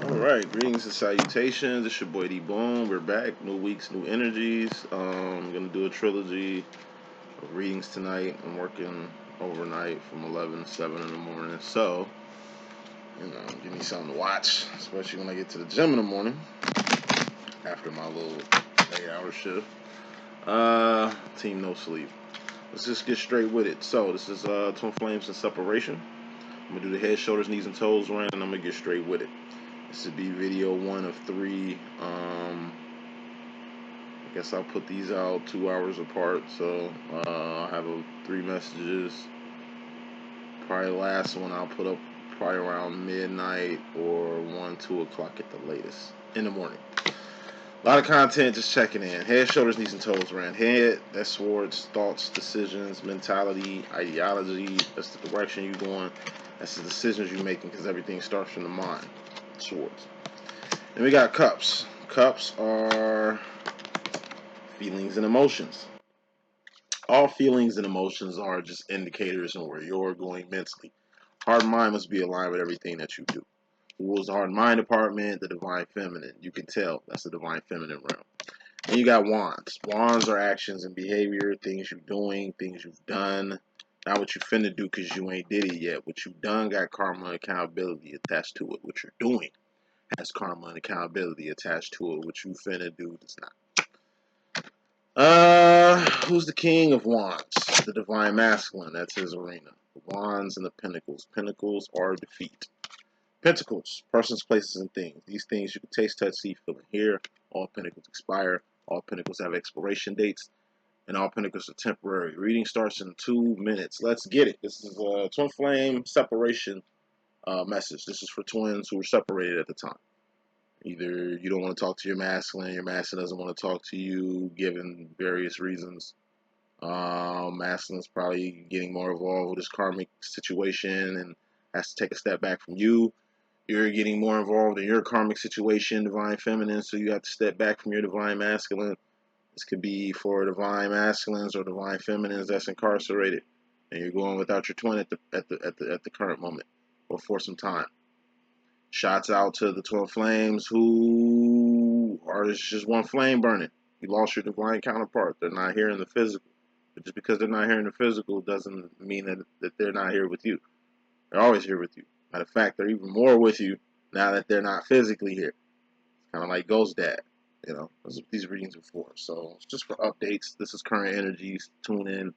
Alright, greetings and salutations. It's your boy D-Boom. We're back. New weeks, new energies. I'm going to do a trilogy of readings tonight. I'm working overnight from 11 to 7 in the morning. So, give me something to watch, especially when I get to the gym in the morning after my little 8-hour shift. Team No Sleep. Let's just get straight with it. So, this is Twin Flames and Separation. I'm going to do the head, shoulders, knees, and toes round, and I'm going to get straight with it. This would be video 1 of 3. I guess I'll put these out 2 hours apart. So I'll have 3 messages. Probably the last one I'll put up probably around midnight or 1, 2 o'clock at the latest in the morning. A lot of content, just checking in. Head, shoulders, knees, and toes around. Head, that's towards thoughts, decisions, mentality, ideology. That's the direction you're going. That's the decisions you're making, because everything starts from the mind. Swords. And we got cups. Cups are feelings and emotions. All feelings and emotions are just indicators on where you're going mentally. Heart and mind must be aligned with everything that you do. Who was the heart and mind department? The divine feminine. You can tell that's the divine feminine realm. And you got wands. Wands are actions and behavior, things you're doing, things you've done. Not what you finna do because you ain't did it yet. What you've done got karma and accountability attached to it. What you're doing has karma and accountability attached to it. What you finna do does not. Who's the king of wands? The divine masculine. That's his arena. The wands and the pentacles. Pentacles are defeat. Pentacles, persons, places, and things. These things you can taste, touch, see, feel, and hear. All pentacles expire. All pentacles have expiration dates. And all pentacles are temporary. Reading starts in 2 minutes. Let's get it. This is a twin flame separation message. This is for twins who were separated at the time. Either you don't want to talk to your masculine doesn't want to talk to you, given various reasons. Masculine's probably getting more involved with this karmic situation and has to take a step back from you. You're getting more involved in your karmic situation, divine feminine, so you have to step back from your divine masculine. This could be for divine masculines or divine feminines that's incarcerated, and you're going without your twin at the current moment or for some time. Shots out to the twin flames who are just one flame burning. You lost your divine counterpart. They're not here in the physical. But just because they're not here in the physical doesn't mean that they're not here with you. They're always here with you. Matter of fact, they're even more with you now that they're not physically here. It's kind of like Ghost Dad. That's what these readings are for. So it's just for updates. This is current energies. Tune in.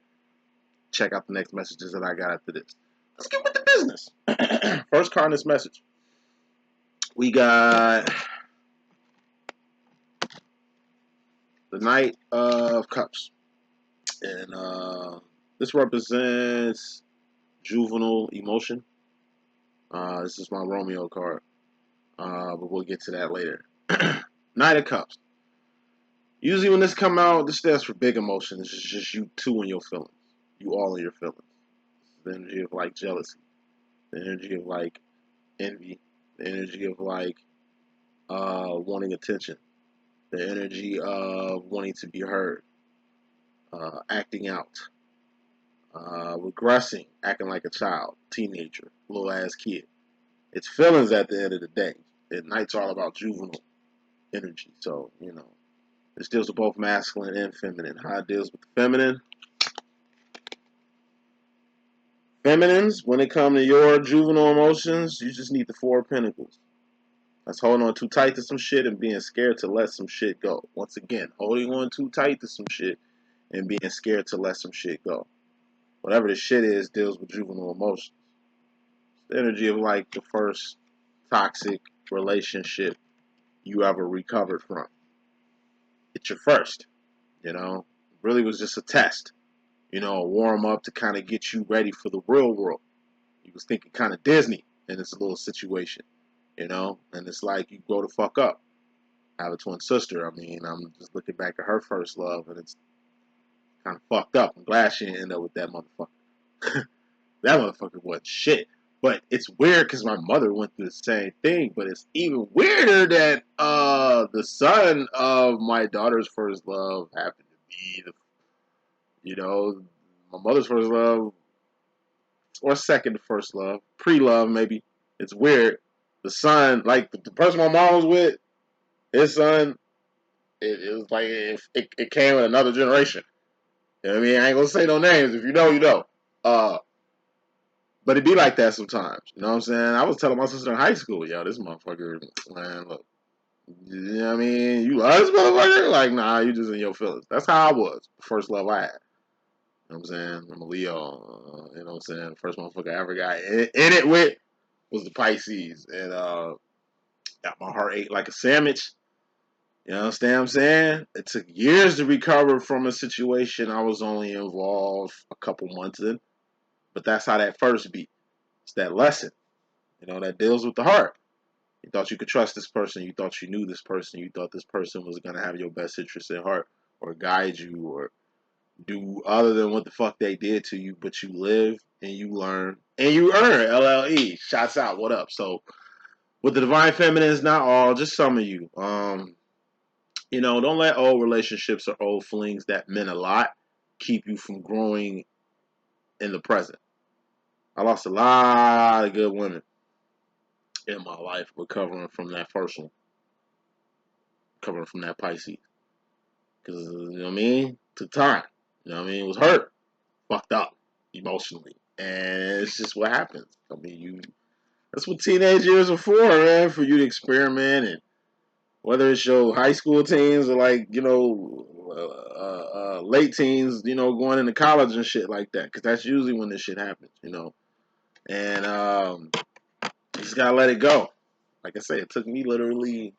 Check out the next messages that I got after this. Let's get with the business. First card in this message. We got the Knight of Cups. And this represents juvenile emotion. This is my Romeo card. But we'll get to that later. Knight of Cups. Usually when this come out, this stands for big emotion. It's just you two in your feelings. You all in your feelings. It's the energy of like jealousy. The energy of like envy. The energy of like wanting attention. The energy of wanting to be heard. Acting out. Regressing. Acting like a child. Teenager. Little ass kid. It's feelings at the end of the day. And Knight's all about juvenile energy. So, this deals with both masculine and feminine. How it deals with the feminine. Feminines, when it comes to your juvenile emotions, you just need the 4 of Pentacles. That's holding on too tight to some shit and being scared to let some shit go. Once again, holding on too tight to some shit and being scared to let some shit go. Whatever the shit is deals with juvenile emotions. It's the energy of like the first toxic relationship you ever recovered from. It's your first, really was just a test, a warm up to kind of get you ready for the real world. You was thinking kind of Disney in this little situation, and it's like you grow the fuck up. I have a twin sister. I mean, I'm just looking back at her first love, and it's kind of fucked up. I'm glad she didn't end up with that motherfucker. That motherfucker wasn't shit. But it's weird because my mother went through the same thing. But it's even weirder that the son of my daughter's first love happened to be my mother's first love, or second first love, pre-love maybe. It's weird. The son, like the person my mom was with, his son, it was like it came with another generation. You know what I mean? I ain't gonna say no names. If you know, you know. But it be like that sometimes. You know what I'm saying? I was telling my sister in high school, yo, this motherfucker, man, look. You know what I mean? You love this motherfucker? Like, nah, you just in your feelings. That's how I was. First love I had. You know what I'm saying? I'm a Leo. You know what I'm saying? First motherfucker I ever got in it with was the Pisces. And got my heart ate like a sandwich. You understand what I'm saying? It took years to recover from a situation I was only involved a couple months in. But that's how that first beat. It's that lesson, you know, that deals with the heart. You thought you could trust this person. You thought you knew this person. You thought this person was going to have your best interest at heart or guide you or do other than what the fuck they did to you. But you live and you learn and you earn. LLE. Shots out. What up? So with the divine feminine, it's not all, just some of you. You know, don't let old relationships or old flings that meant a lot keep you from growing in the present. I lost a lot of good women in my life recovering from that first one, recovering from that Pisces. Because, you know what I mean? It took time. You know what I mean? It was hurt, fucked up emotionally. And it's just what happens. I mean, that's what teenage years are for, man, for you to experiment and whether it's your high school teens or like, you know, late teens, you know, going into college and shit like that. Because that's usually when this shit happens, you know. And you just gotta let it go. Like I say, it took me literally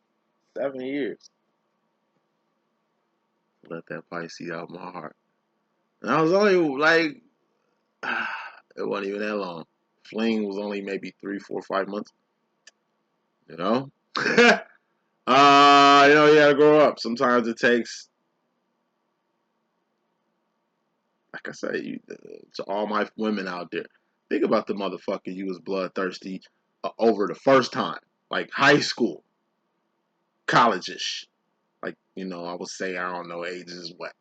7 years to let that Pisces out of my heart. And I was only like, it wasn't even that long. Fling was only maybe 3, 4, 5 months. You know, you know, you gotta grow up. Sometimes it takes, like I say, to all my women out there, think about the motherfucker you was bloodthirsty over the first time, like high school, college-ish. Like, you know, I would say, I don't know, ages, what,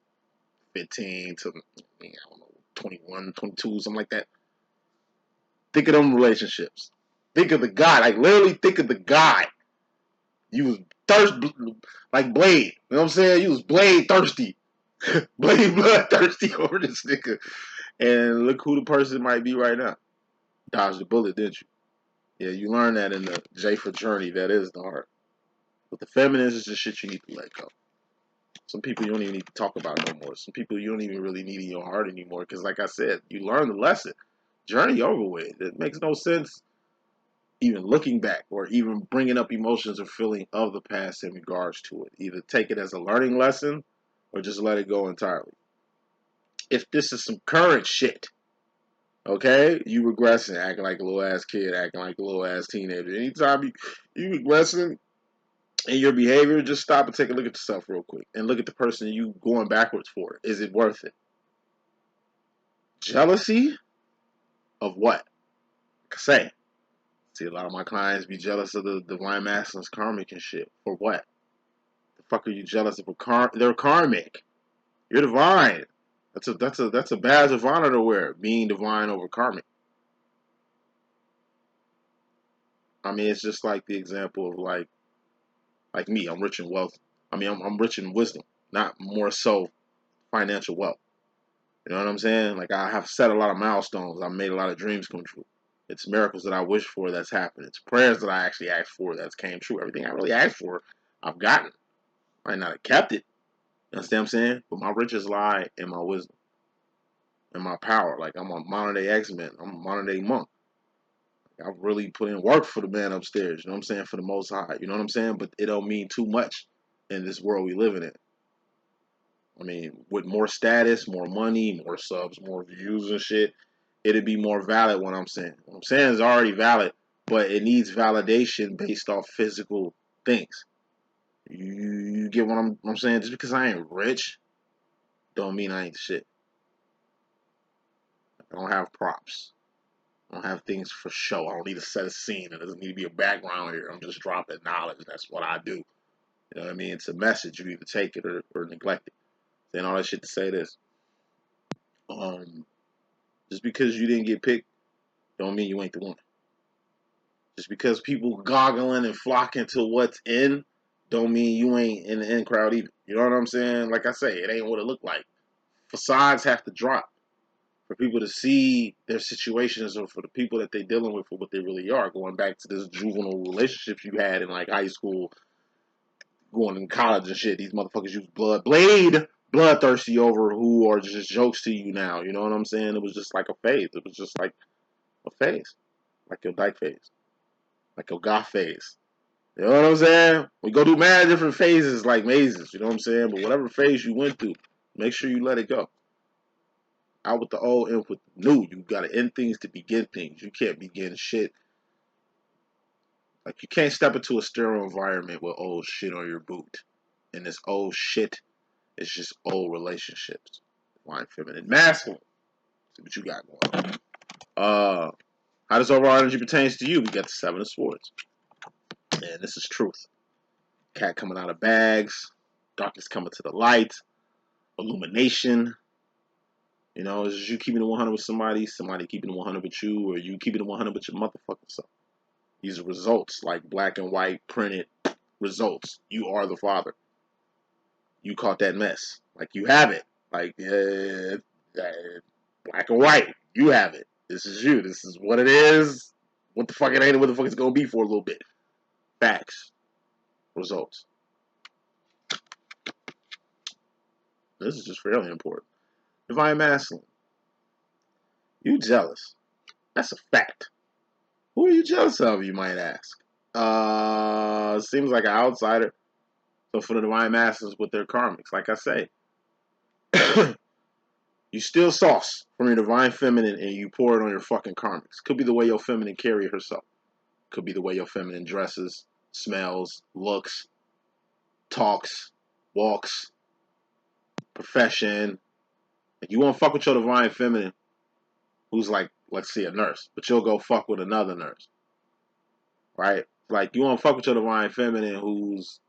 15 to, I don't know, 21, 22, something like that. Think of them relationships. Think of the guy, like literally think of the guy. You was thirst like Blade. You know what I'm saying? You was Blade thirsty. Blade bloodthirsty over this nigga. And look who the person might be right now. Dodged the bullet, didn't you? Yeah, you learn that in the J for journey. That is the heart. But the feminine is just shit you need to let go. Some people you don't even need to talk about no more. Some people you don't even really need in your heart anymore. Because like I said, you learn the lesson. Journey over with. It makes no sense even looking back or even bringing up emotions or feeling of the past in regards to it. Either take it as a learning lesson or just let it go entirely. If this is some current shit, okay, you regressing, acting like a little ass kid, acting like a little ass teenager. Anytime you regressing in your behavior, just stop and take a look at yourself real quick and look at the person you going backwards for. Is it worth it? Jealousy of what? Like I say, see a lot of my clients be jealous of the divine masculines karmic and shit. For what? The fuck are you jealous of? They're karmic. You're divine. That's a badge of honor to wear. Being divine over karmic. I mean, it's just like the example of like me. I'm rich in wealth. I mean, I'm rich in wisdom, not more so financial wealth. You know what I'm saying? Like I have set a lot of milestones. I've made a lot of dreams come true. It's miracles that I wish for that's happened. It's prayers that I actually asked for that's came true. Everything I really asked for, I've gotten. I might not have kept it. You understand what I'm saying? But my riches lie in my wisdom and my power. Like I'm a modern day X-Men. I'm a modern day monk. I've really put in work for the man upstairs. You know what I'm saying? For the Most High. You know what I'm saying? But it don't mean too much in this world we living in. I mean, with more status, more money, more subs, more views and shit, it'd be more valid what I'm saying. What I'm saying is already valid, but it needs validation based off physical things. You get what I'm saying? Just because I ain't rich, don't mean I ain't shit. I don't have props. I don't have things for show. I don't need to set a scene. There doesn't need to be a background here. I'm just dropping knowledge. That's what I do. You know what I mean? It's a message. You either take it or neglect it. Saying all that shit to say this. Um, just because you didn't get picked, don't mean you ain't the one. Just because people goggling and flocking to what's in, don't mean you ain't in the in crowd either. You know what I'm saying? Like I say, it ain't what it look like. Facades have to drop for people to see their situations, or for the people that they dealing with for what they really are. Going back to this juvenile relationships you had in like high school, going in college and shit. These motherfuckers use bloodthirsty over who are just jokes to you now. You know what I'm saying? It was just like a phase. It was just like a phase. Like your dyke phase. Like your goth phase. You know what I'm saying? We go through mad different phases like mazes. You know what I'm saying? But whatever phase you went through, make sure you let it go. Out with the old, in with the new. You gotta end things to begin things. You can't begin shit. Like, you can't step into a sterile environment with old shit on your boot. And this old shit is just old relationships. Divine feminine, masculine. See what you got going on. How does overall energy pertains to you? We got the Seven of Swords. And this is truth. Cat coming out of bags. Darkness coming to the light. Illumination. You know, is you keeping it 100 with somebody keeping it 100 with you, or you keeping it 100 with your motherfucking self. These are results, like black and white printed results. You are the father. You caught that mess. Like, you have it. Like, black and white. You have it. This is you. This is what it is. What the fuck it ain't, and what the fuck it's gonna be for a little bit. Facts. Results. This is just fairly important. Divine masculine. You jealous. That's a fact. Who are you jealous of, you might ask? Seems like an outsider. So for the divine masters with their karmics, like I say, you steal sauce from your divine feminine and you pour it on your fucking karmics. Could be the way your feminine carry herself. Could be the way your feminine dresses, smells, looks, talks, walks, profession. Like, you won't fuck with your divine feminine who's like, let's see, a nurse, but you'll go fuck with another nurse. Right? Like, you won't fuck with your divine feminine who's,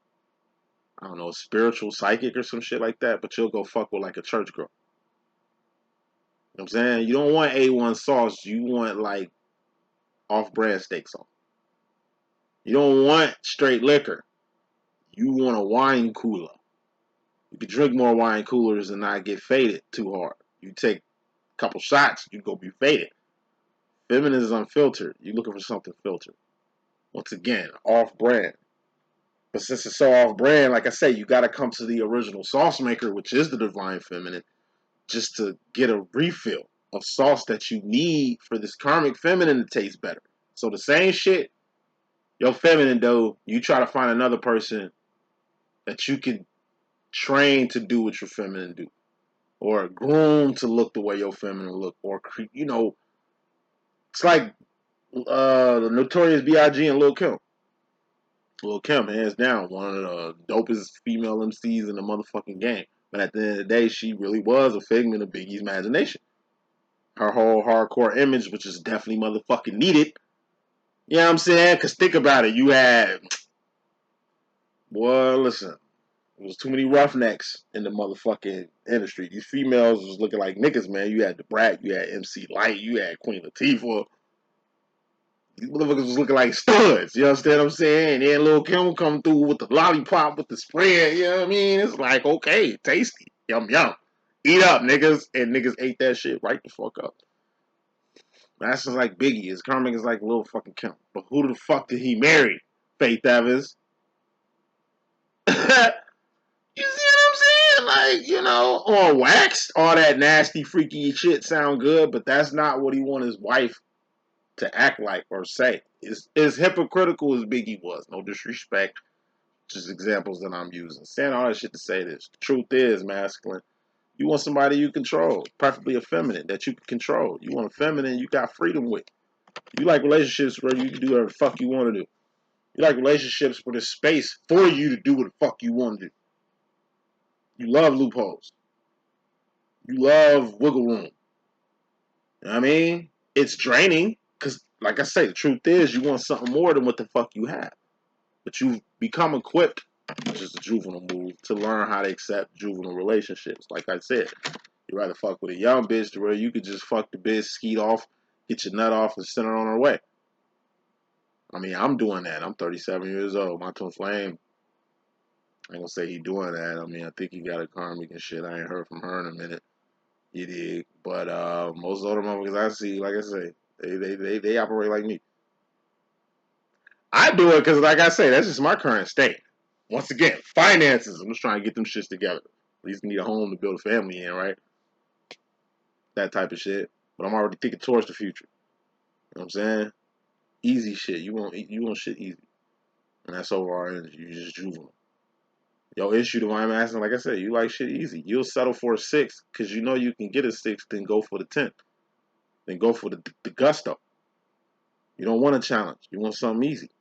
I don't know, spiritual psychic or some shit like that, but you'll go fuck with like a church girl. You know what I'm saying? You don't want A1 sauce, you want like off-brand steak sauce. You don't want straight liquor. You want a wine cooler. You can drink more wine coolers and not get faded too hard. You take a couple shots, you go be faded. Feminine is unfiltered. You're looking for something filtered. Once again, off-brand. But since it's so off-brand, like I say, you got to come to the original sauce maker, which is the divine feminine, just to get a refill of sauce that you need for this karmic feminine to taste better. So the same shit, your feminine, though, you try to find another person that you can train to do what your feminine do, or groom to look the way your feminine look, or, you know, it's like the Notorious B.I.G. and Lil Kim. Lil Kim, hands down, one of the dopest female MCs in the motherfucking game. But at the end of the day, she really was a figment of Biggie's imagination. Her whole hardcore image, which is definitely motherfucking needed. You know what I'm saying? Because think about it. You had, boy, listen, there was too many roughnecks in the motherfucking industry. These females was looking like niggas, man. You had the Brat, you had MC Light, you had Queen Latifah. These motherfuckers was looking like studs. You understand what I'm saying? And then Lil Kim come through with the lollipop, with the spread. You know what I mean? It's like, okay, tasty. Yum, yum. Eat up, niggas. And niggas ate that shit right the fuck up. That's just like Biggie. His karmic is like Lil fucking Kim. But who the fuck did he marry? Faith Evans. You see what I'm saying? Like, you know, on wax, all that nasty, freaky shit sound good, but that's not what he want his wife to act like or say. It's as hypocritical as Biggie was. No disrespect. Just examples that I'm using. Saying all that shit to say this. The truth is, masculine, you want somebody you control. Preferably a feminine that you can control. You want a feminine you got freedom with. You like relationships where you can do whatever the fuck you want to do. You like relationships where there's space for you to do what the fuck you want to do. You love loopholes. You love wiggle room. You know what I mean? It's draining because, like I say, the truth is you want something more than what the fuck you have. But you've become equipped, which is the juvenile move, to learn how to accept juvenile relationships. Like I said, you'd rather fuck with a young bitch to where you could just fuck the bitch, skeet off, get your nut off, and send her on her way. I mean, I'm doing that. I'm 37 years old. My twin flame, I ain't gonna say he doing that. I mean, I think he got a karmic and shit. I ain't heard from her in a minute. You dig? But most other motherfuckers I see, like I say, they operate like me. I do it because, like I say, that's just my current state. Once again, finances. I'm just trying to get them shits together. At least need a home to build a family in, right? That type of shit. But I'm already thinking towards the future. You know what I'm saying? Easy shit. You want shit easy. And that's over our energy. You just juvenile. Yo, issue to why I'm asking, like I said, you like shit easy. You'll settle for a 6 because you know you can get a 6, then go for the 10. Then go for the gusto. You don't want a challenge. You want something easy.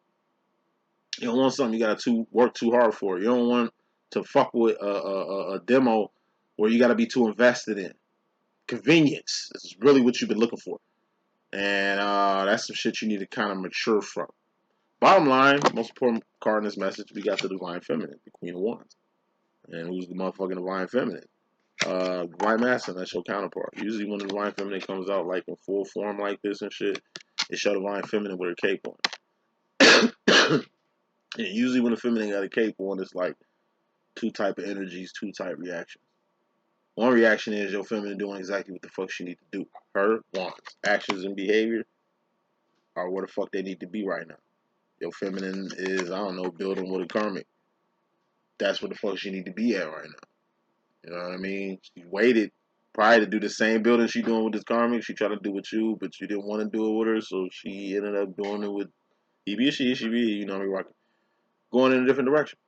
You don't want something you got to work too hard for. You don't want to fuck with a demo where you got to be too invested in. Convenience is really what you've been looking for. And that's some shit you need to kind of mature from. Bottom line, most important card in this message, we got the Divine Feminine, the Queen of Wands. And who's the motherfucking Divine Feminine? Divine Masculine, that's your counterpart. Usually when the Divine Feminine comes out like in full form like this and shit, it show Divine Feminine with her cape on. And usually when the feminine got a cape on, it's like two type of energies, two type reactions. One reaction is your feminine doing exactly what the fuck she need to do. Her wants, actions and behavior are where the fuck they need to be right now. Your feminine is, I don't know, building with a karmic. That's where the fuck she need to be at right now. You know what I mean? She waited probably to do the same building she doing with this karmic. She tried to do with you, but you didn't want to do it with her, so she ended up doing it with he be, she be, you know what I mean, going in a different direction.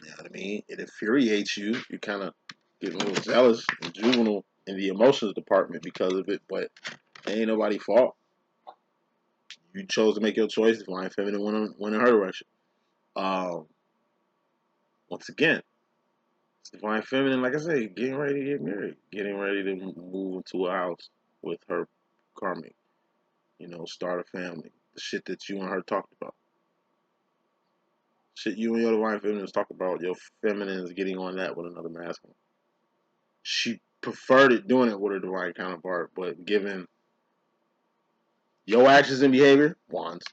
You know what I mean? It infuriates you. You kind of get a little jealous and juvenile in the emotions department because of it, but it ain't nobody's fault. You chose to make your choice. Divine Feminine went in her direction. Um, Once again, Divine Feminine, like I say, getting ready to get married, getting ready to move into a house with her karmic. You know, start a family. The shit that you and her talked about. Shit you and your Divine Feminine talk about. Your feminine is getting on that with another masculine. She preferred it doing it with her divine counterpart, but given your actions and behavior, wands,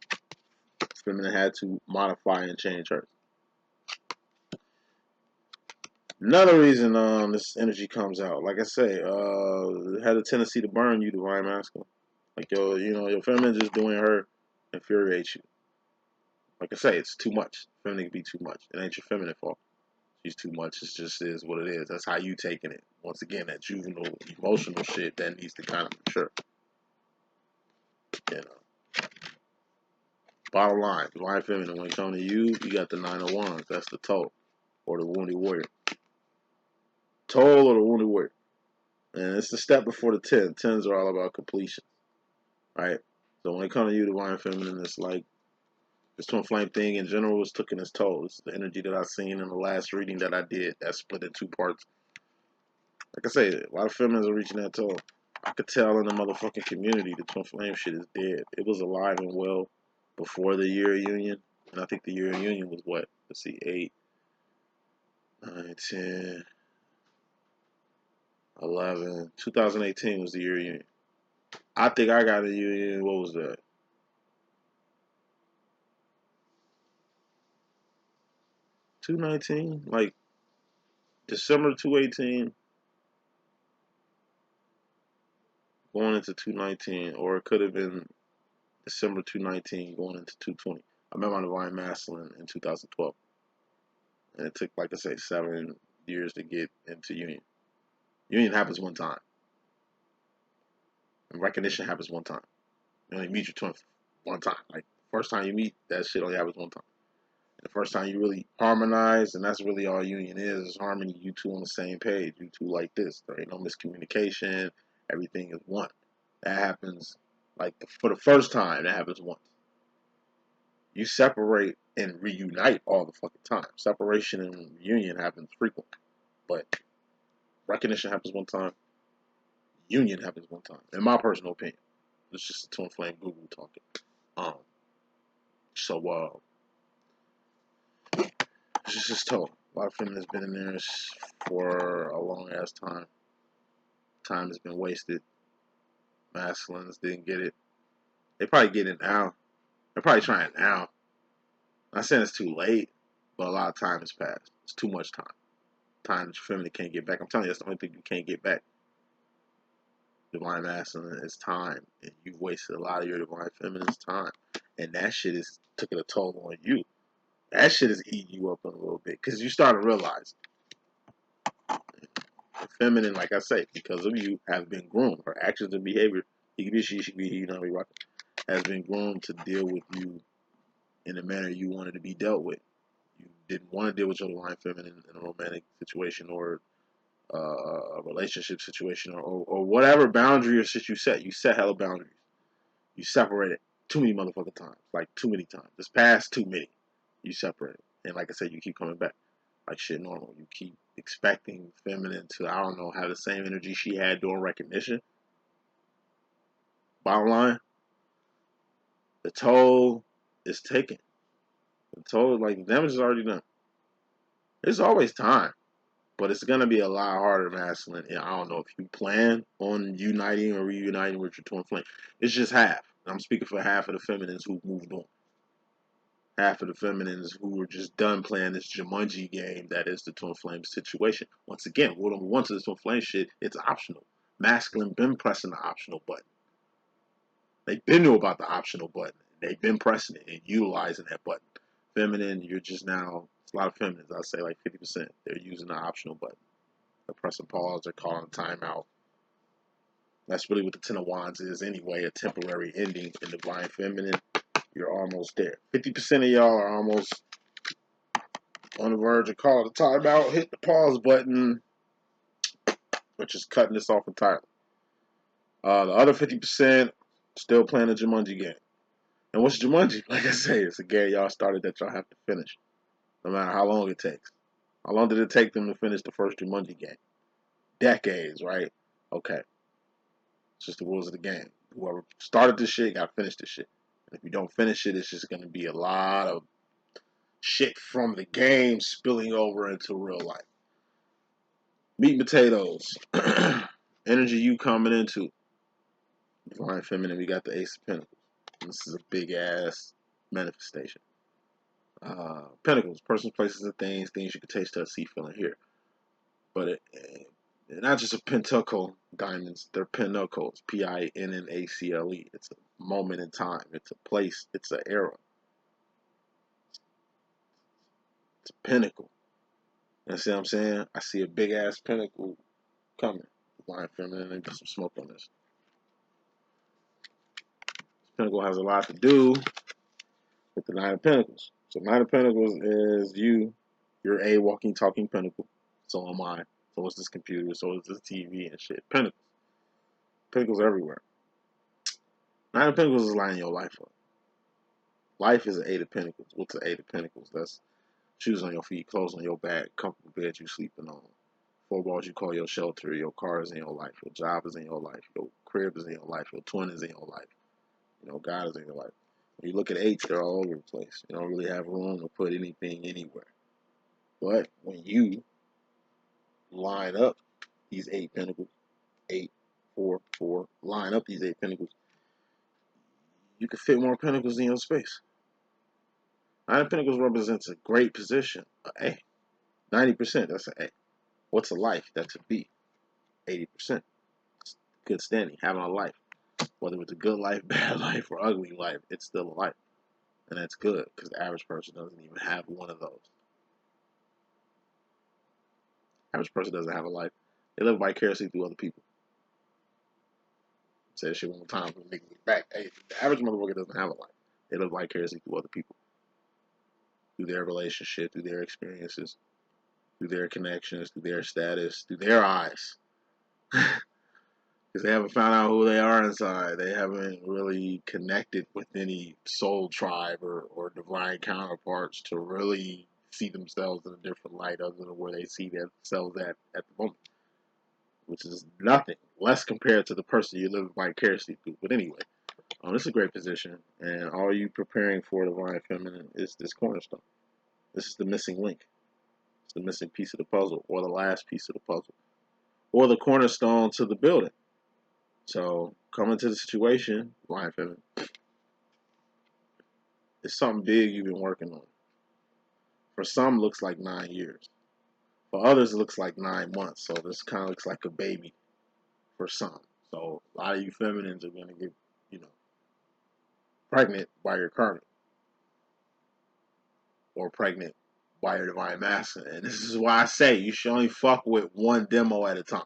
feminine had to modify and change hers. Another reason this energy comes out, like I say, it had a tendency to burn you, divine masculine. Like your feminine just doing her infuriates you. Like I say, it's too much. Feminine can be too much. It ain't your feminine fault. She's too much. It just is what it is. That's how you taking it. Once again, that juvenile, emotional shit that needs to kind of mature. You know. Bottom line, divine feminine, when it comes to you, you got the 9 of Wands. That's the toe, or the wounded warrior. Toe or the wounded warrior. And it's the step before the 10. 10s are all about completion, right? So when it comes to you, divine feminine, it's like this twin flame thing in general is taking its toll. It's the energy that I seen in the last reading that I did. That's split in 2 parts. Like I say, a lot of feminines are reaching that toll. I could tell in the motherfucking community the twin flame shit is dead. It was alive and well before the year of union. And I think the year of union was what? Let's see, 8, 9, 10, 11. 2018 was the year of union. I think I got a union, what was that? 219? Like December 218 going into 219. Or it could have been December 219 going into 220. I met my divine masculine in 2012. And it took, like I say, 7 years to get into union. Union happens one time. And recognition happens one time. You only meet your twin one time. Like, first time you meet, that shit only happens one time. And the first time you really harmonize, and that's really all union is harmony. You two on the same page. You two like this. There ain't no miscommunication. Everything is one. That happens, like, for the first time, that happens once. You separate and reunite all the fucking time. Separation and reunion happens frequently. But recognition happens one time. Union happens one time. In my personal opinion. It's just a twin flame Google talking. So it's just told. A lot of feminine has been in there for a long ass time. Time has been wasted. Masculines didn't get it. They probably get it now. They're probably trying now. I'm not saying it's too late, but a lot of time has passed. It's too much time. Time that your feminine can't get back. I'm telling you, that's the only thing you can't get back. Divine masculine is time, and you've wasted a lot of your divine feminine's time, and that shit is taking a toll on you. That shit is eating you up a little bit because you start to realize the feminine, like I say, because of you, has been groomed. Her actions and behavior, he could be she could be he, you know, has been groomed to deal with you in the manner you wanted to be dealt with. You didn't want to deal with your divine feminine in a romantic situation or a relationship situation or whatever boundary or shit you set. You set hella boundaries. You separated too many motherfucking times. Like, too many times. This past too many. You separated. And like I said, you keep coming back. Like shit normal. You keep expecting feminine to, I don't know, have the same energy she had during recognition. Bottom line, the toll is taken. The toll, like, the damage is already done. There's always time. But it's going to be a lot harder, masculine. And I don't know if you plan on uniting or reuniting with your twin flame. It's just half. I'm speaking for half of the feminines who moved on. Half of the feminines who were just done playing this Jumanji game that is the twin flame situation. Once again, rule number one to this twin flame shit, it's optional. Masculine been pressing the optional button. They've been knew about the optional button. They've been pressing it and utilizing that button. Feminine, you're just now, it's a lot of feminines, I'd say like 50%, they're using the optional button. They're pressing pause, they're calling a timeout. That's really what the Ten of Wands is anyway, a temporary ending in Divine Feminine. You're almost there. 50% of y'all are almost on the verge of calling a timeout, hit the pause button, which is cutting this off entirely. The other 50% still playing the Jumanji game. And what's Jumanji? Like I say, it's a game y'all started that y'all have to finish, no matter how long it takes. How long did it take them to finish the first Jumanji game? Decades, right? Okay. It's just the rules of the game. Whoever started this shit got to finish this shit. And if you don't finish it, it's just going to be a lot of shit from the game spilling over into real life. Meat and potatoes. Energy you coming into. Divine Feminine, we got the Ace of Pentacles. This is a big ass manifestation. Pentacles, persons, places, and things you can taste, touch, see, feel, and hear. But they're not just a pentacle diamonds, they're pinnacles. Pinnacle. It's a moment in time. It's a place. It's an era. It's a pinnacle. You see what I'm saying? I see a big ass pinnacle coming. Divine Feminine, and get some smoke on this. This pinnacle has a lot to do with the Nine of Pentacles. So Nine of Pentacles is you. You're a walking, talking pinnacle. So am I. So is this computer. So is this TV and shit. Pentacles. Pentacles everywhere. Nine of Pentacles is lining your life up. Life is an Eight of Pentacles. What's an Eight of Pentacles? That's shoes on your feet, clothes on your back, comfortable bed you sleeping on. Four walls you call your shelter. Your car is in your life. Your job is in your life. Your crib is in your life. Your twin is in your life. You know, God is in your life. When you look at eights, they're all over the place. You don't really have room to put anything anywhere. But when you line up these 8 pentacles, 8, 4, 4, line up these 8 pentacles, you can fit more pentacles in your space. 9 of Pentacles represents a great position, a A. 90%, that's an A. What's a life? That's a B. 80%. Good standing, having a life. Whether it's a good life, bad life, or ugly life, it's still a life. And that's good, because the average person doesn't even have one of those. Average person doesn't have a life. They live vicariously through other people. Say that shit one more time for niggas get back. Hey, the average motherfucker doesn't have a life. They live vicariously through other people. Through their relationship, through their experiences, through their connections, through their status, through their eyes. Because they haven't found out who they are inside. They haven't really connected with any soul tribe or divine counterparts to really see themselves in a different light other than where they see themselves at the moment. Which is nothing less compared to the person you live vicariously through. But anyway, this is a great position. And all you preparing for Divine Feminine is this cornerstone. This is the missing link. It's the missing piece of the puzzle, or the last piece of the puzzle, or the cornerstone to the building. So, come into the situation, Divine Feminine. It's something big you've been working on. For some, looks like 9 years. For others, it looks like 9 months. So this kind of looks like a baby for some. So a lot of you feminines are going to get, pregnant by your karmic, or pregnant by your divine masculine. And this is why I say you should only fuck with one demo at a time.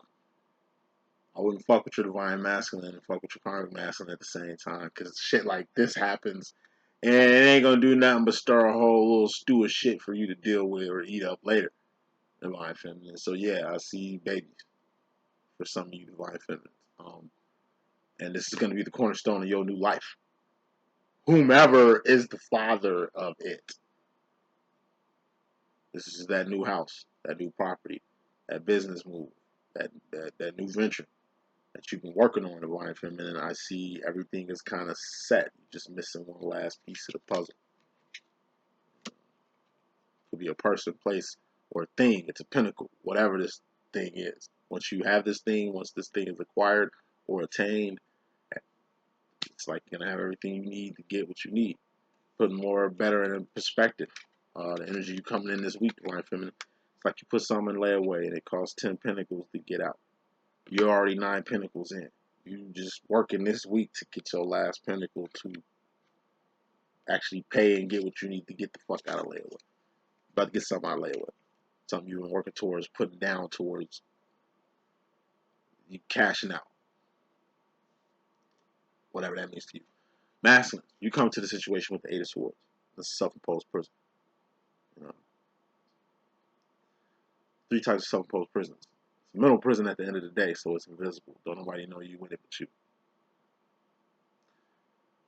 I wouldn't fuck with your divine masculine and fuck with your karmic masculine at the same time, because shit like this happens, and it ain't gonna do nothing but stir a whole little stew of shit for you to deal with or eat up later, divine feminine. So yeah, I see babies for some of you divine feminines, and this is gonna be the cornerstone of your new life. Whomever is the father of it, this is that new house, that new property, that business move, that new venture that you've been working on, divine feminine. I see everything is kind of set. You're just missing one last piece of the puzzle. Could be a person, place, or thing. It's a pinnacle, whatever this thing is. Once you have this thing, once this thing is acquired or attained, it's like you're gonna have everything you need to get what you need. Put more better in perspective. The energy you coming in this week, divine feminine. It's like you put something in layaway and it costs 10 pentacles to get out. You're already 9 pentacles in. You just working this week to get your last pentacle to actually pay and get what you need to get the fuck out of layaway. About to get something out of layaway. Something you've been working towards, putting down towards you cashing out. Whatever that means to you. Masculine, you come to the situation with the 8 of Swords. The self-imposed prison. 3 types of self-imposed prisons. It's a mental prison at the end of the day, so it's invisible. Don't nobody know you with it but you.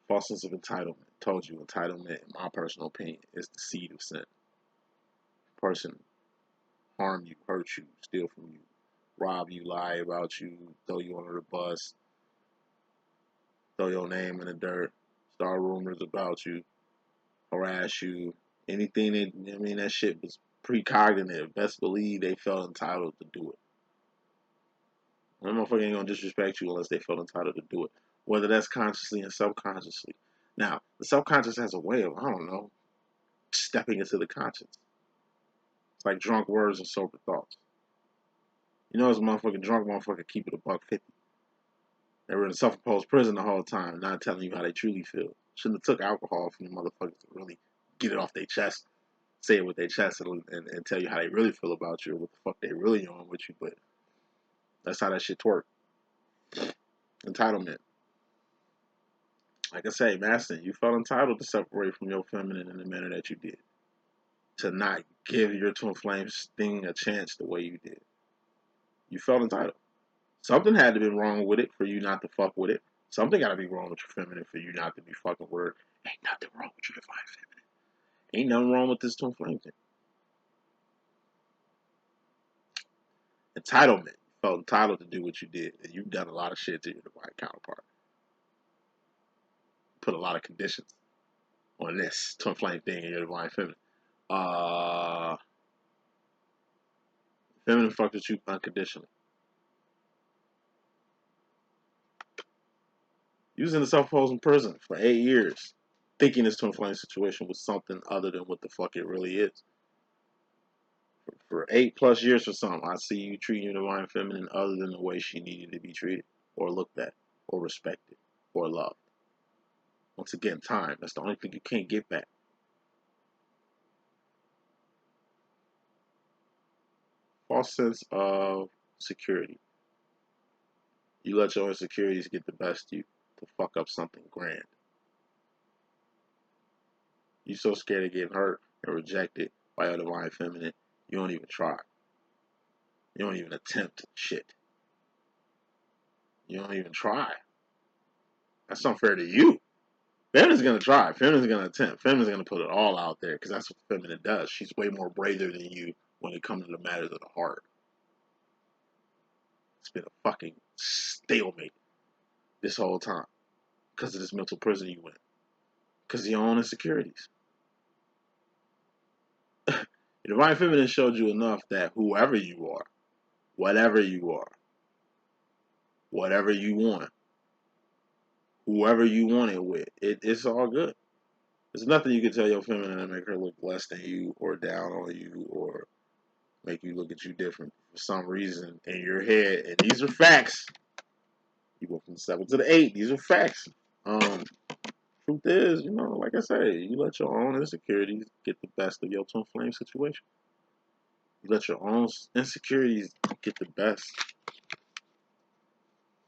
False sense of entitlement. Told you, entitlement, in my personal opinion, is the seed of sin. Person harm you, hurt you, steal from you, rob you, lie about you, throw you under the bus, throw your name in the dirt, start rumors about you, harass you, anything that, that shit was precognitive. Best believe they felt entitled to do it. That motherfucker ain't gonna disrespect you unless they felt entitled to do it. Whether that's consciously and subconsciously. Now, the subconscious has a way of, I don't know, stepping into the conscious. It's like drunk words and sober thoughts. You know, as a motherfucking drunk motherfucker keep it $1.50. They were in a self-imposed prison the whole time, not telling you how they truly feel. Shouldn't have took alcohol from the motherfuckers to really get it off their chest, say it with their chest, and tell you how they really feel about you or what the fuck they really on with you. But that's how that shit work. Entitlement. Like I say, masculine, you felt entitled to separate from your feminine in the manner that you did. To not give your twin flame thing a chance the way you did. You felt entitled. Something had to be wrong with it for you not to fuck with it. Something got to be wrong with your feminine for you not to be fucking with it. Ain't nothing wrong with your divine feminine. Ain't nothing wrong with this twin flame thing. Entitlement. You felt entitled to do what you did. And you've done a lot of shit to your divine counterpart. Put a lot of conditions on this twin flame thing in your divine feminine. Feminine fucked with you unconditionally. You was in a self-imposed prison for 8 years, thinking this twin flame situation was something other than what the fuck it really is. For 8+ years for some, I see you treating your divine feminine other than the way she needed to be treated, or looked at, or respected, or loved. Once again, time. That's the only thing you can't get back. False sense of security. You let your insecurities get the best of you to fuck up something grand. You so scared of getting hurt and rejected by your divine feminine, you don't even try. You don't even attempt shit. You don't even try. That's unfair to you. Feminine's going to try. Feminine's going to attempt. Feminine's going to put it all out there because that's what feminine does. She's way more braver than you when it comes to the matters of the heart. It's been a fucking stalemate this whole time because of this mental prison you went. Because of your own insecurities. Your divine feminine showed you enough that whoever you are, whatever you are, whatever you want, whoever you want it with, it's all good. There's nothing you can tell your feminine to make her look less than you or down on you or make you look at you different for some reason in your head. And these are facts. You go from the 7 to the 8. These are facts. Truth is, like I say, you let your own insecurities get the best of your twin flame situation. You let your own insecurities get the best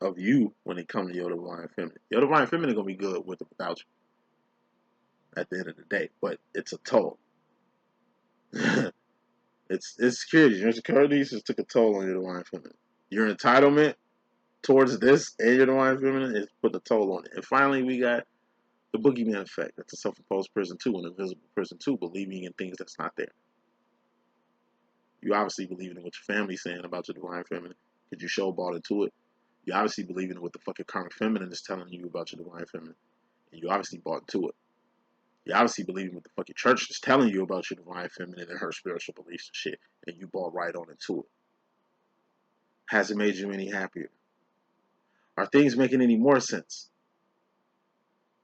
of you when it comes to your divine feminine. Your divine feminine is going to be good with or without you at the end of the day, but it's a toll. it's insecurities. Your insecurities just took a toll on your divine feminine. Your entitlement towards this and your divine feminine is put a toll on it. And finally, we got the boogeyman effect. That's a self-imposed prison too, an invisible prison too, believing in things that's not there. You obviously believe in what your family's saying about your divine feminine because you showballed into it. You obviously believe in what the fucking karmic feminine is telling you about your divine feminine. And you obviously bought into it. You obviously believe in what the fucking church is telling you about your divine feminine and her spiritual beliefs and shit. And you bought right on into it. Has it made you any happier? Are things making any more sense?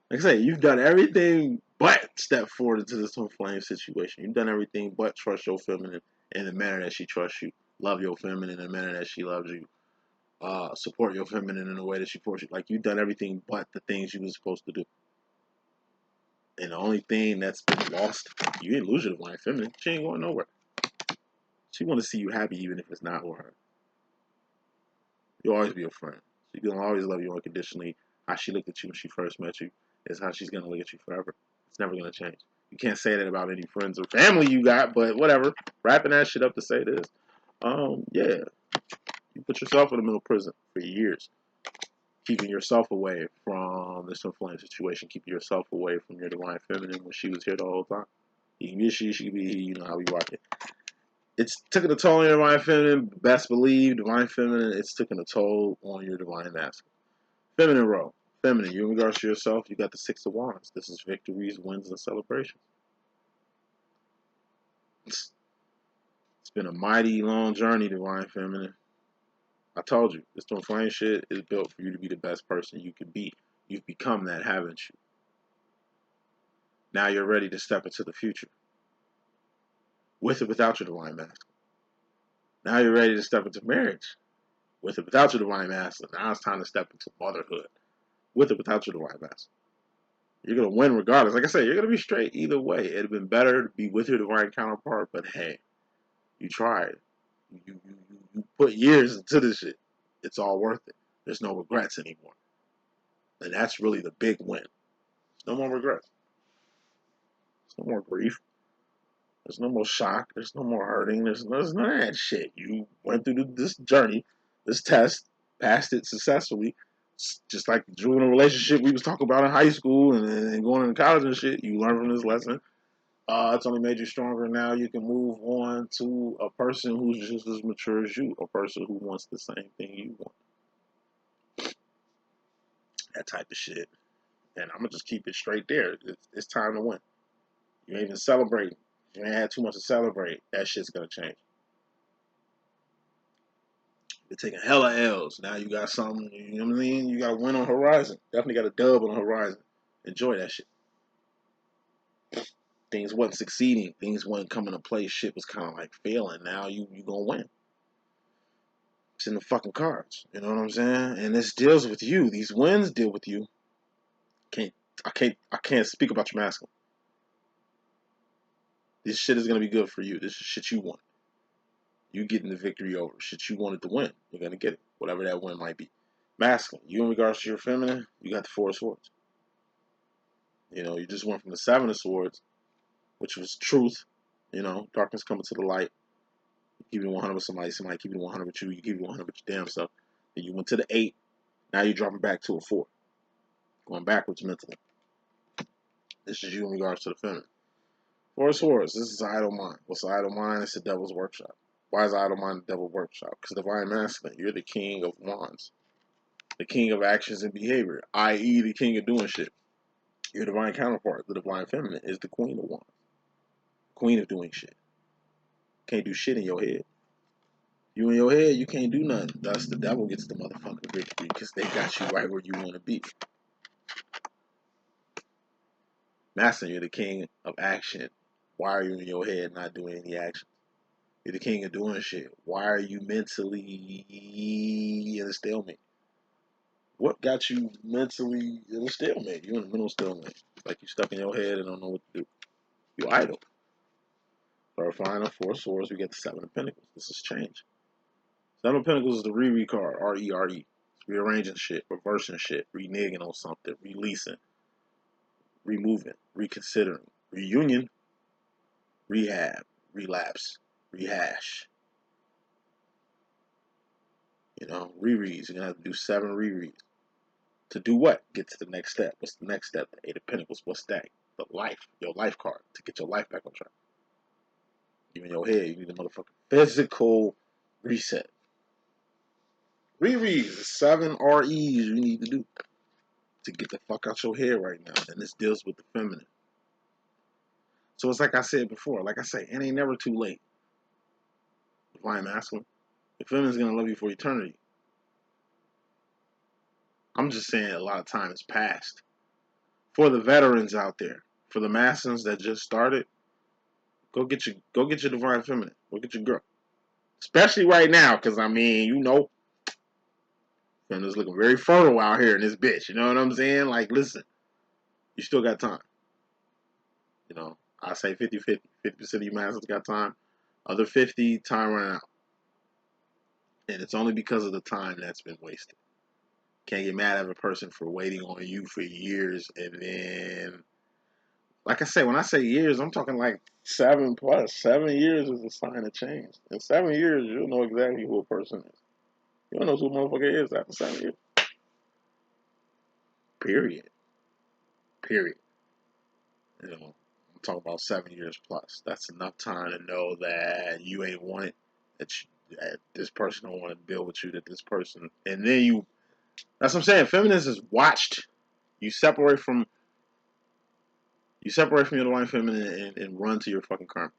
Like I say, you've done everything but step forward into this twin flame situation. You've done everything but trust your feminine in the manner that she trusts you. Love your feminine in the manner that she loves you. Support your feminine in the way that she supports you. Like, you've done everything but the things you were supposed to do. And the only thing that's been lost, you didn't lose your divine feminine. She ain't going nowhere. She want to see you happy even if it's not with her. You'll always be a friend. She's going to always love you unconditionally. How she looked at you when she first met you is how she's going to look at you forever. It's never going to change. You can't say that about any friends or family you got, but whatever. Wrapping that shit up to say this. Yeah. You put yourself in a mental prison for years. Keeping yourself away from this twin flame situation. Keeping yourself away from your divine feminine when she was here the whole time. You can be she can be he. You know how we rock it. It's taking a toll on your divine feminine. Best believe, divine feminine, it's taking a toll on your divine masculine. Feminine role. Feminine, you in regards to yourself, you got the 6 of Wands. This is victories, wins, and celebrations. It's been a mighty long journey, divine feminine. I told you, this twin flame shit is built for you to be the best person you can be. You've become that, haven't you? Now you're ready to step into the future. With or without your divine masculine. Now you're ready to step into marriage. With or without your divine masculine. Now it's time to step into motherhood. With or without your divine masculine. You're going to win regardless. Like I said, you're going to be straight either way. It'd have been better to be with your divine counterpart, but hey, you tried. You put years into this shit. It's all worth it. There's no regrets anymore. And that's really the big win. There's no more regrets. There's no more grief. There's no more shock. There's no more hurting. There's none of that shit. You went through this journey, this test, passed it successfully. Just like the juvenile relationship we was talking about in high school and going into college and shit. You learn from this lesson. It's only made you stronger. Now you can move on to a person who's just as mature as you, a person who wants the same thing you want. That type of shit. And I'm gonna just keep it straight there. It's time to win. You ain't even celebrating. You ain't had too much to celebrate. That shit's gonna change. You're taking hella L's. Now you got something. You know what I mean? You got a win on the horizon. Definitely got a dub on the horizon. Enjoy that shit. Things wasn't succeeding. Things wasn't coming to play. Shit was kind of like failing. Now you gonna win. It's in the fucking cards. You know what I'm saying? And this deals with you. These wins deal with you. I can't speak about your masculine. This shit is gonna be good for you. This is shit you want. You getting the victory over shit you wanted to win. You're gonna get it. Whatever that win might be. Masculine. You in regards to your feminine, you got the 4 of Swords. You know, you just went from the 7 of Swords, which was truth. You know, darkness coming to the light. You keep it 100 with somebody keep it 100 with you. You keep it 100 with your damn self. Then you went to the 8. Now you're dropping back to a 4. Going backwards mentally. This is you in regards to the feminine. 4 of Swords. This is idle mind. What's idle mind? It's the devil's workshop. Why is idle mind the devil's workshop? Because divine masculine, you're the king of wands. The king of actions and behavior, i.e. the king of doing shit. Your divine counterpart, the divine feminine, is the queen of wands. Queen of doing shit. Can't do shit in your head. You in your head, you can't do nothing. Thus, the devil gets the motherfucking victory because they got you right where you want to be. Masculine, you're the king of action. Why are you in your head not doing any action? You're the king of doing shit. Why are you mentally in a stalemate? What got you mentally in a stalemate? You're in a mental stalemate. Like you stuck in your head and don't know what to do. You're idle. Clarifying the four swords, we get the seven of pentacles. This is change. Seven of pentacles is the re card. R-E-R-E. It's rearranging shit, reversing shit, reneging on something, releasing, removing, reconsidering, reunion, rehab, relapse, rehash. You know, rereads. You're gonna have to do 7 rereads. To do what? Get to the next step. What's the next step? The Eight of Pentacles. What's that? The life. Your life card. To get your life back on track. You in your head, you need a motherfucking physical reset. Rereads. The 7 REs you need to do to get the fuck out your head right now. And this deals with the feminine. So it's like I said before. Like I say, it ain't never too late. Divine masculine. The feminine's gonna love you for eternity. I'm just saying a lot of time has passed. For the veterans out there, for the masculines that just started, go get your divine feminine. Go get your girl. Especially right now, because I mean, you know, feminine's looking very fertile out here in this bitch. You know what I'm saying? Like, listen, you still got time. You know, I say 50-50. 50% of you masculines got time. Other 50, time running out. And it's only because of the time that's been wasted. Can't get mad at a person for waiting on you for years and then, like I say, when I say years, I'm talking like 7 plus. 7 years is a sign of change. In 7 years, you'll know exactly who a person is. You'll know who a motherfucker is after 7 years. Period. Period. You know, I'm talking about 7 years plus. That's enough time to know that you ain't want it, that this person don't want to deal with you, that this person, and then you, that's what I'm saying. Feminist is watched. You separate from your divine feminine and run to your fucking karma.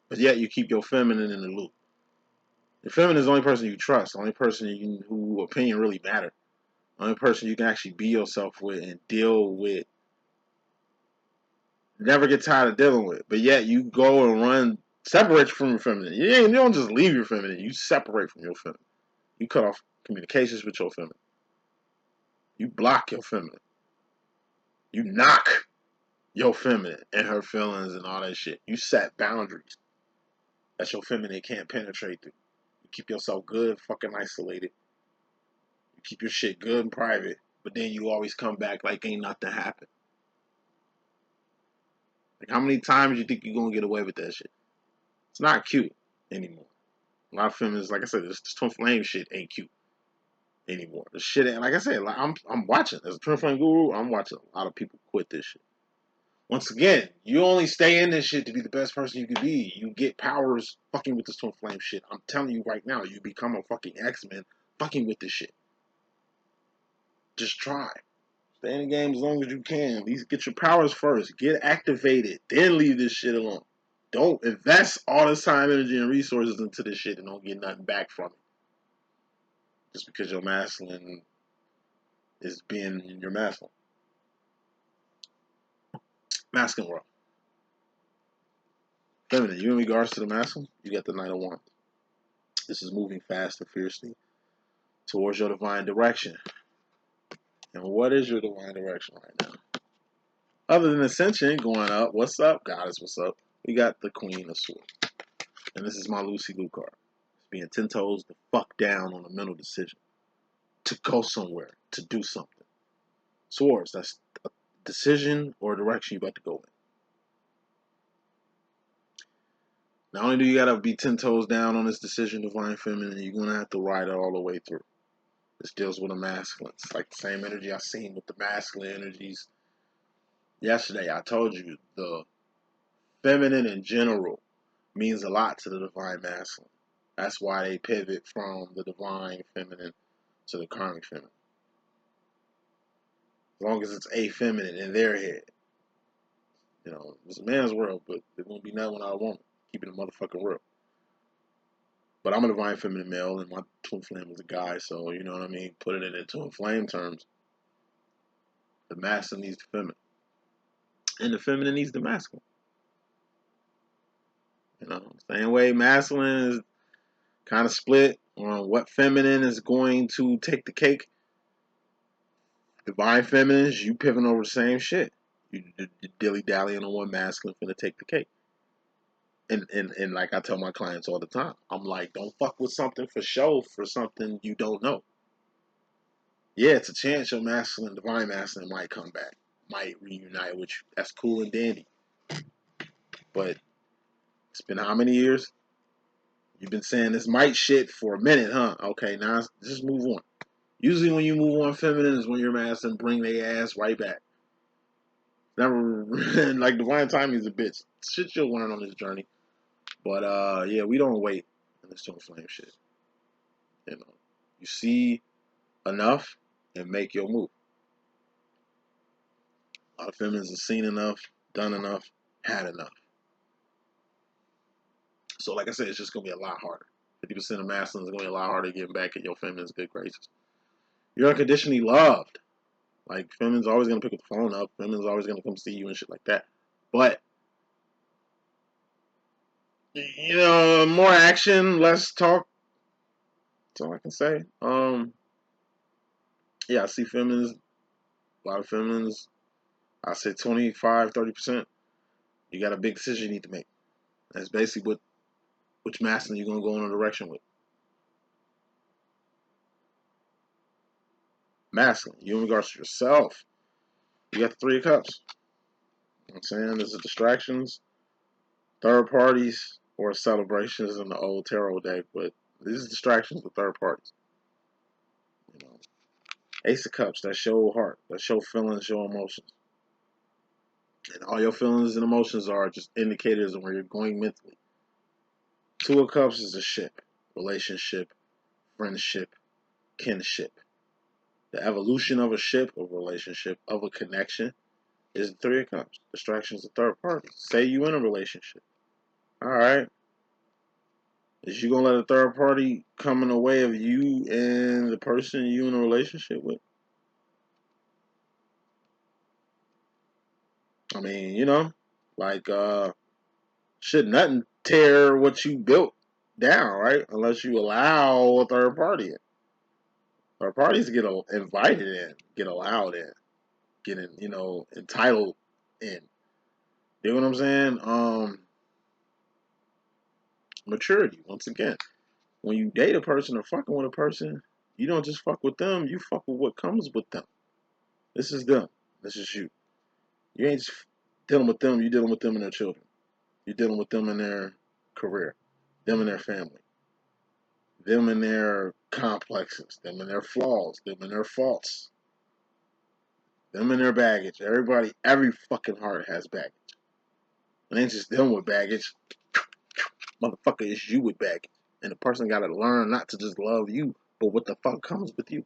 But yet you keep your feminine in the loop. The feminine is the only person you trust, the only person who opinion really matter. The only person you can actually be yourself with and deal with. Never get tired of dealing with. But yet you go and run, separate from your feminine. You don't just leave your feminine, you separate from your feminine. You cut off communications with your feminine. You block your feminine. You knock your feminine and her feelings and all that shit. You set boundaries that your feminine can't penetrate through. You keep yourself good, fucking isolated. You keep your shit good and private, but then you always come back like ain't nothing happened. Like, how many times you think you're gonna get away with that shit? It's not cute anymore. A lot of feminists, like I said, this twin flame shit ain't cute anymore. The shit ain't, like I said, like I'm watching as a twin flame guru. I'm watching a lot of people quit this shit. Once again, you only stay in this shit to be the best person you can be. You get powers fucking with this twin flame shit. I'm telling you right now, you become a fucking X-Men fucking with this shit. Just try. Stay in the game as long as you can. At least get your powers first. Get activated. Then leave this shit alone. Don't invest all this time, energy, and resources into this shit and don't get nothing back from it. Just because your masculine is being your masculine. Masculine world. Feminine, you in regards to the masculine, you got the Knight of Wands. This is moving fast and fiercely towards your divine direction. And what is your divine direction right now? Other than ascension, going up, what's up, goddess, what's up? We got the Queen of Swords. And this is my Lucy Liu card. It's being 10 toes the fuck down on a mental decision. To go somewhere, to do something. Swords, that's a decision or a direction you're about to go in. Not only do you gotta be 10 toes down on this decision, divine feminine, you're gonna have to ride it all the way through. This deals with a masculine. It's like the same energy I seen with the masculine energies yesterday. I told you the feminine in general means a lot to the divine masculine. That's why they pivot from the divine feminine to the karmic feminine. As long as it's a feminine in their head. You know, it's a man's world, but it won't be nothing without a woman. Keeping the motherfucking real. But I'm a divine feminine male, and my twin flame is a guy, so you know what I mean? Put it in twin flame terms. The masculine needs the feminine. And the feminine needs the masculine. Same way masculine is kind of split on what feminine is going to take the cake. Divine feminines, you pivoting over the same shit. You dilly-dallying on one masculine finna take the cake. And like I tell my clients all the time, I'm like, don't fuck with something for show for something you don't know. Yeah, it's a chance your masculine, divine masculine might come back, might reunite with you. That's cool and dandy. But it's been how many years? You've been saying this might shit for a minute, huh? Okay, now just move on. Usually when you move on feminine is when your masculine bring their ass right back. Never, like divine timing is a bitch. Shit you'll learn on this journey. But yeah, we don't wait in this twin flame shit. You see enough and make your move. A lot of feminists have seen enough, done enough, had enough. So like I said, it's just gonna be a lot harder. 50% of masculines is gonna be a lot harder getting back at your feminines' good graces. You're unconditionally loved. Like feminines always gonna pick up the phone up. Feminines always gonna come see you and shit like that. But more action, less talk. That's all I can say. Yeah, I see feminines. A lot of feminines. I say 25, 30%. You got a big decision you need to make. That's basically which masculine you're gonna go in a direction with. Masculine. You in regards to yourself. You got the Three of Cups. You know what I'm saying? There's the distractions, third parties, or celebrations in the old tarot deck, but these are distractions with third parties. Ace of Cups, that's your heart, that's your feelings, your emotions. And all your feelings and emotions are just indicators of where you're going mentally. Two of Cups is a ship, relationship, friendship, kinship. The evolution of a ship, of a relationship, of a connection is the Three of Cups. Distractions of third parties. Say you in a relationship. Alright. Is you gonna let a third party come in the way of you and the person you in a relationship with? I mean, like should nothing tear what you built down, right? Unless you allow a third party in. Third parties get invited in, get allowed in, get entitled in. You know what I'm saying? Maturity, once again. When you date a person or fucking with a person, you don't just fuck with them, you fuck with what comes with them. This is them. This is you. You ain't just dealing with them, you're dealing with them and their children. You're dealing with them and their career, them and their family, them and their complexes, them and their flaws, them and their faults, them and their baggage. Every fucking heart has baggage. It ain't just them with baggage. Motherfucker, it's you with baggage. And the person gotta learn not to just love you, but what the fuck comes with you.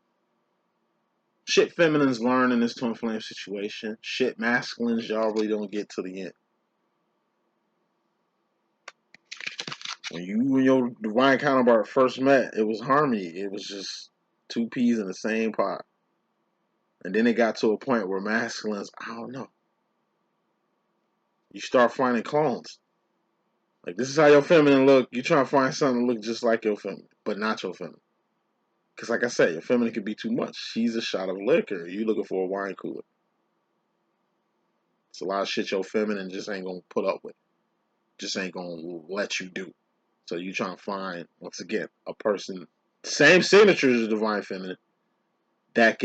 Shit feminines learn in this twin flame situation. Shit masculines, y'all really don't get to the end. When you and your divine counterpart first met, it was harmony. It was just two peas in the same pot. And then it got to a point where masculines, I don't know. You start finding clones. Like, this is how your feminine look. You try to find something to look just like your feminine, but not your feminine. Because like I said, your feminine could be too much. She's a shot of liquor. You looking for a wine cooler. It's a lot of shit your feminine just ain't going to put up with. Just ain't going to let you do. So you trying to find, once again, a person, same signature as the divine feminine, that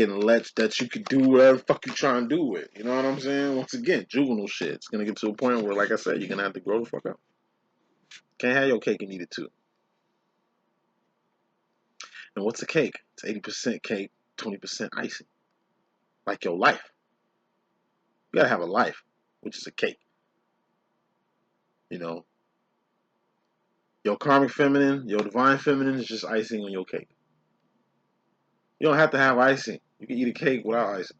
you could do whatever the fuck you trying to do with. You know what I'm saying? Once again, juvenile shit. It's going to get to a point where, like I said, you're going to have to grow the fuck up. Can't have your cake and eat it too. And what's a cake? It's 80% cake, 20% icing. Like your life. You gotta have a life, which is a cake. Your karmic feminine, your divine feminine is just icing on your cake. You don't have to have icing. You can eat a cake without icing.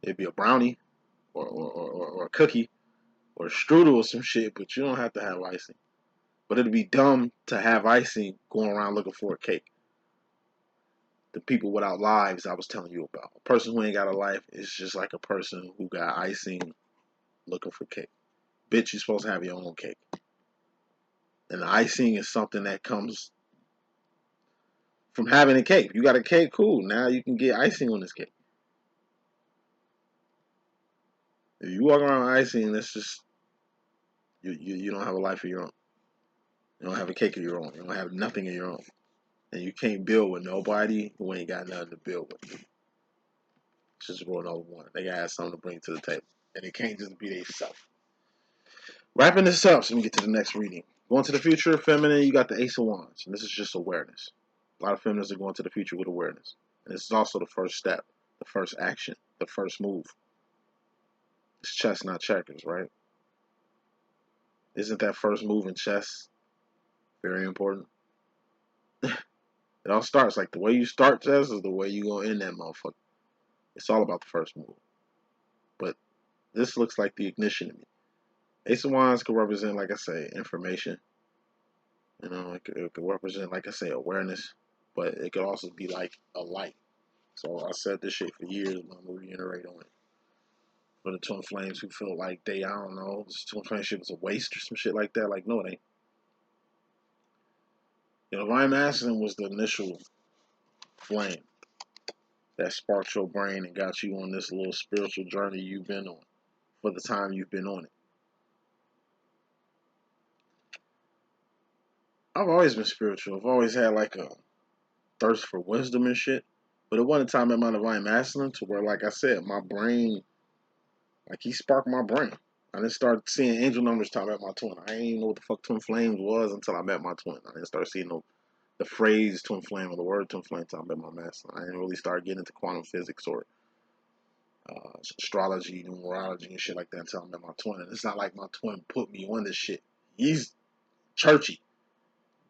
It'd be a brownie or a cookie or a strudel or some shit, but you don't have to have icing. But it'd be dumb to have icing going around looking for a cake. The people without lives I was telling you about. A person who ain't got a life is just like a person who got icing looking for cake. Bitch, you're supposed to have your own cake. And the icing is something that comes from having a cake. You got a cake, cool. Now you can get icing on this cake. If you walk around with icing, that's just you don't have a life of your own. You don't have a cake of your own. You don't have nothing of your own. And you can't build with nobody who ain't got nothing to build with. It's just rule number one. They gotta have something to bring to the table. And it can't just be themselves. Wrapping this up so we get to the next reading. Going to the future, feminine, you got the Ace of Wands. And this is just awareness. A lot of feminists are going to the future with awareness. And this is also the first step, the first action, the first move. It's chess, not checkers, right? Isn't that first move in chess very important? It all starts like the way you start chess is the way you gonna end that motherfucker. It's all about the first move. But this looks like the ignition to me. Ace of Wands could represent, like I say, information. You know, it could represent, like I say, awareness. But it could also be like a light. So I said this shit for years, but I'm gonna reiterate on it. For the twin flames who feel like I don't know, this twin flame shit was a waste or some shit like that. Like, no, it ain't. You know, Divine Masculine was the initial flame that sparked your brain and got you on this little spiritual journey you've been on for the time you've been on it. I've always been spiritual. I've always had like a thirst for wisdom and shit. But at one time in my Divine Masculine to where, like I said, my brain, like he sparked my brain. I didn't start seeing angel numbers till I met my twin. I didn't even know what the fuck twin flames was until I met my twin. I didn't start seeing the phrase twin flame or the word twin flame until I met my masculine. I didn't really start getting into quantum physics or astrology, numerology, and shit like that until I met my twin. And it's not like my twin put me on this shit. He's churchy.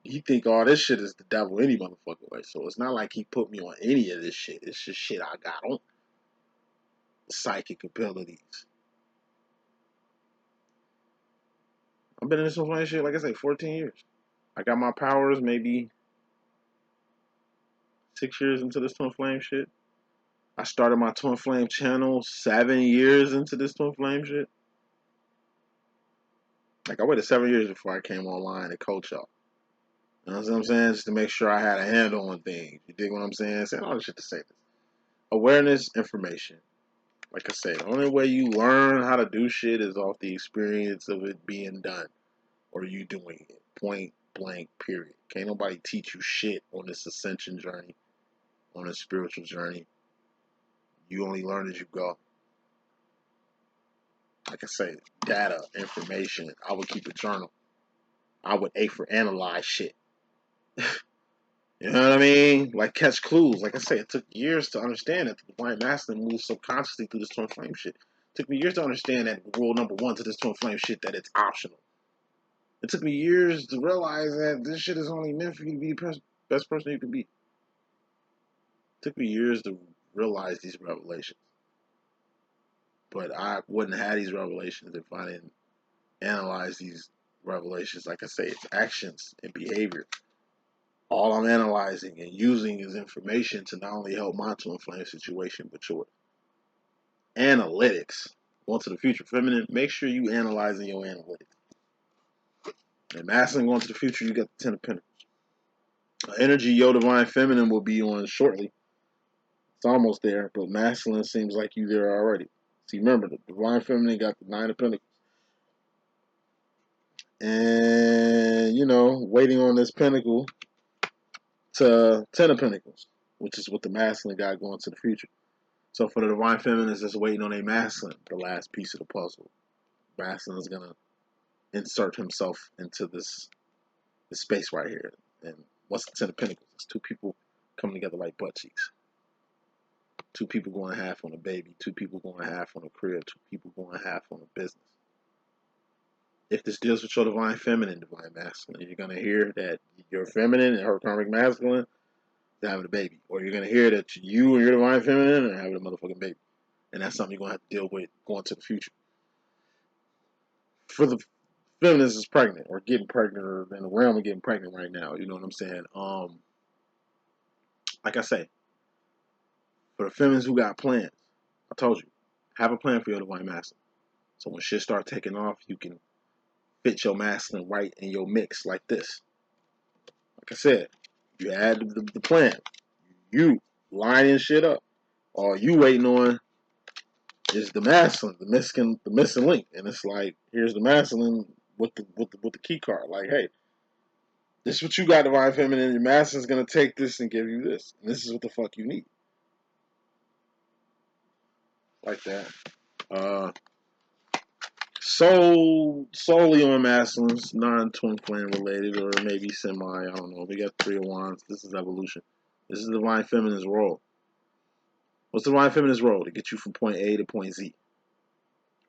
He think all this shit is the devil any motherfucking way. So it's not like he put me on any of this shit. It's just shit I got on. Psychic abilities. I've been in this one shit, like I say, 14 years. I got my powers maybe 6 years into this twin flame shit. I started my twin flame channel 7 years into this twin flame shit. Like I waited 7 years before I came online to coach y'all. You know what I'm saying? Just to make sure I had a handle on things. You dig what I'm saying? Saying all this shit to say this. Awareness, information. Like I say, the only way you learn how to do shit is off the experience of it being done. Or you doing it. Point blank, period. Can't nobody teach you shit on this ascension journey. On this spiritual journey. You only learn as you go. Like I say, data, information. I would keep a journal. I would A for analyze shit. You know what I mean? Like catch clues. Like I say, it took years to understand that the Divine Masculine moves subconsciously through this twin flame shit. It took me years to understand that rule number one to this twin flame shit, that it's optional. It took me years to realize that this shit is only meant for you to be the best person you can be. It took me years to realize these revelations. But I wouldn't have had these revelations if I didn't analyze these revelations. Like I say, it's actions and behavior. All I'm analyzing and using is information to not only help my twin flame situation, but yours. Analytics. Going to the future. Feminine, make sure you analyzing your analytics. And masculine, going to the future, you got the 10 of Pentacles. Energy, your divine feminine will be on shortly. It's almost there, but masculine seems like you there already. See, remember, the divine feminine got the 9 of Pentacles. And, you know, waiting on this pentacle to 10 of Pentacles, which is what the masculine got going to the future. So for the divine feminine, is just waiting on a masculine, the last piece of the puzzle. Masculine is going to insert himself into this space right here. And what's the 10 of Pentacles? It's two people coming together like butt cheeks. Two people going half on a baby. Two people going half on a career. Two people going half on a business. If this deals with your divine feminine, divine masculine, you're going to hear that your feminine and her karmic masculine is having a baby. Or you're going to hear that you and your divine feminine are having a motherfucking baby. And that's something you're going to have to deal with going to the future. For the feminist is pregnant or getting pregnant or in the realm of getting pregnant right now. You know what I'm saying? Like I say, for the feminists who got plans, I told you, have a plan for your divine masculine. So when shit start taking off, you can fit your masculine right in your mix like this. Like I said, you had the plan. You lining shit up. All you waiting on is the masculine, the missing link. And it's like, here's the masculine with the key card. Like, hey, this is what you got, divine feminine. Your masculine's gonna take this and give you this. And this is what the fuck you need. Like that. Solely on masculines, non-twin flame related, or maybe semi, I don't know. We got 3 of wands. This is evolution. This is the divine feminine's role. What's the divine feminine's role? To get you from point A to point Z.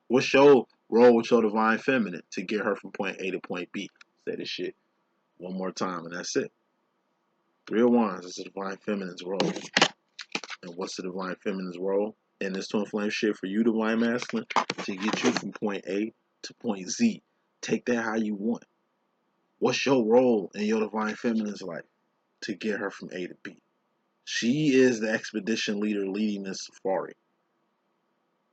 What's your role with your divine feminine to get her from point A to point B? Say this shit one more time and that's it. 3 of wands is the divine feminine's role. And what's the divine feminine's role in this twin flame shit for you, divine masculine? To get you from point A to point Z. Take that how you want. What's your role in your divine feminine's life to get her from A to B? She is the expedition leader leading this safari.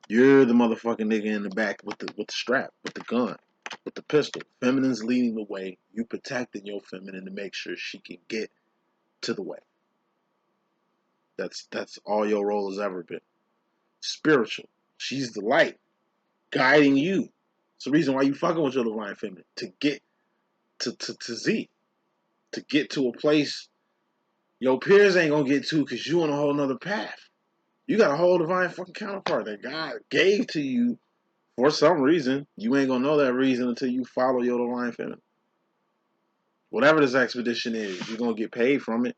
You're the motherfucking nigga in the back with the strap, with the gun, with the pistol. Feminine's leading the way. You protecting your feminine to make sure she can get to the way. That's all your role has ever been. Spiritual. She's the light, guiding you. It's the reason why you fucking with your divine feminine. To get to Z. To get to a place your peers ain't gonna get to because you on a whole nother path. You got a whole divine fucking counterpart that God gave to you for some reason. You ain't gonna know that reason until you follow your divine feminine. Whatever this expedition is, you're gonna get paid from it.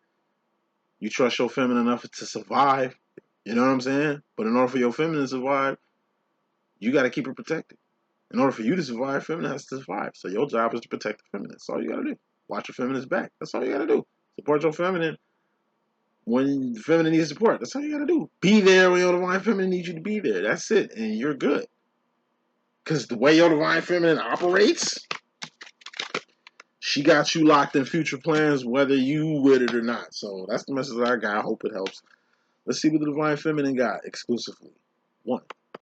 You trust your feminine enough to survive. You know what I'm saying? But in order for your feminine to survive, you gotta keep her protected. In order for you to survive, feminine has to survive. So your job is to protect the feminine. That's all you gotta do. Watch your feminine's back. That's all you gotta do. Support your feminine when the feminine needs support. That's all you gotta do. Be there when your divine feminine needs you to be there. That's it. And you're good. Because the way your divine feminine operates, she got you locked in future plans, whether you with it or not. So that's the message I got. I hope it helps. Let's see what the divine feminine got exclusively. 1.